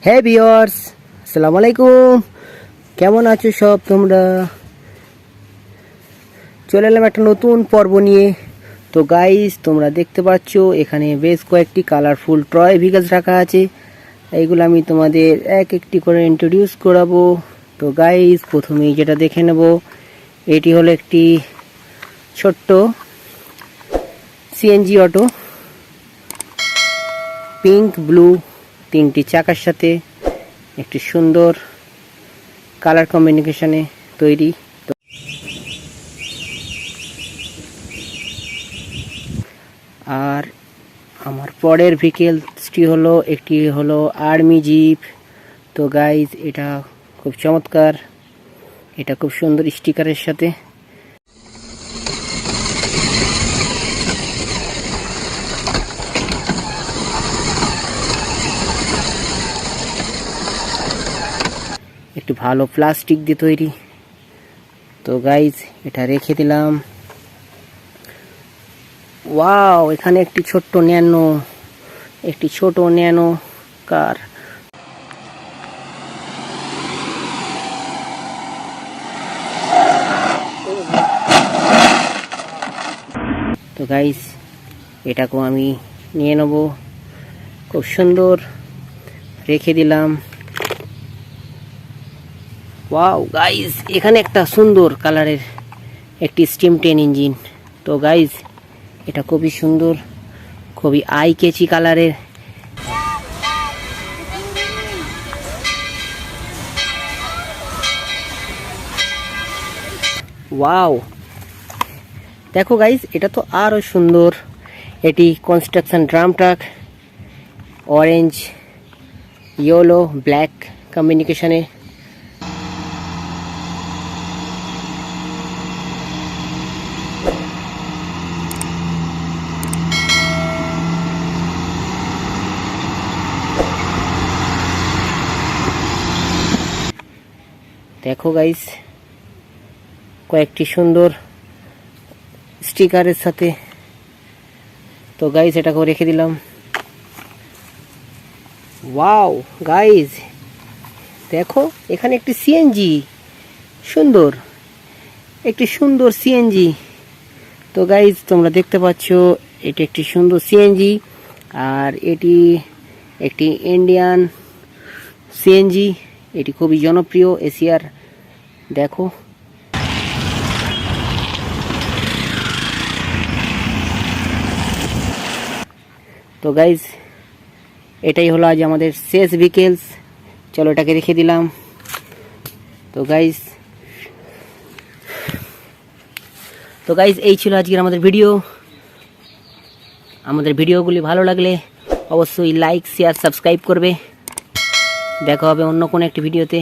হে viewers, আসসালামু আলাইকুম। কেমন আছো সব তোমরা? চলে এলাম একটা নতুন পর্ব নিয়ে। তো গাইস, তোমরা দেখতে পাচ্ছ এখানে বেশ কয়েকটি কালারফুল টয় ভেহিকলস রাখা আছে। এইগুলো আমি তোমাদের এক একটি করে ইন্ট্রোডিউস করাবো। তো গাইস, প্রথমেই যেটা দেখে নেব, এটি হলো একটি ছোট্ট সিএনজি অটো, পিঙ্ক ব্লু তিনটি চাকার সাথে একটি সুন্দর কালার কম্বিনেশনে তৈরি। আর আমার পরের ভেহিকেলসটি হলো একটি আর্মি জিপ। তো গাইজ, এটা খুব চমৎকার, এটা খুব সুন্দর স্টিকারের সাথে। একটু ভালো প্লাস্টিক দিয়ে তৈরি। তো গাইজ, এটা রেখে দিলাম। ওয়াও, এখানে একটি ছোট ন্যানো কার। তো গাইজ, এটাকেও আমি নিয়ে নেব। খুব সুন্দর রেখে দিলাম। ওয়াও গাইজ, এখানে একটা সুন্দর কালারের একটি স্টিম 10 ইঞ্জিন। তো গাইজ, এটা খুবই সুন্দর, খুবই আই কেচি কালারের। ওয়াও, দেখো গাইজ, এটা তো আরো সুন্দর। এটি construction drum truck, orange yellow black কম্বিনেশনে। দেখো গাইস, কয়েকটি সুন্দর স্টিকারের সাথে। তো গাইস, এটাকেও রেখে দিলাম। ওয়াও গাইস, দেখো এখানে একটি সিএনজি, একটি সুন্দর সিএনজি। তো গাইস, তোমরা দেখতে পাচ্ছ এটি একটি সুন্দর সিএনজি, আর এটি একটি ইন্ডিয়ান সিএনজি। এটি খুবই জনপ্রিয় এশিয়ার। দেখো, তো গাইজ, এটাই হলো আজ আমাদের শেষ ভেহিকেলস। চলো, এটাকে রেখে দিলাম। তো গাইজ, এই ছিল আজকের আমাদের ভিডিও। আমাদের ভিডিওগুলি ভালো লাগলে অবশ্যই লাইক, শেয়ার, সাবস্ক্রাইব করবে। দেখা হবে অন্য কোনো একটি ভিডিওতে।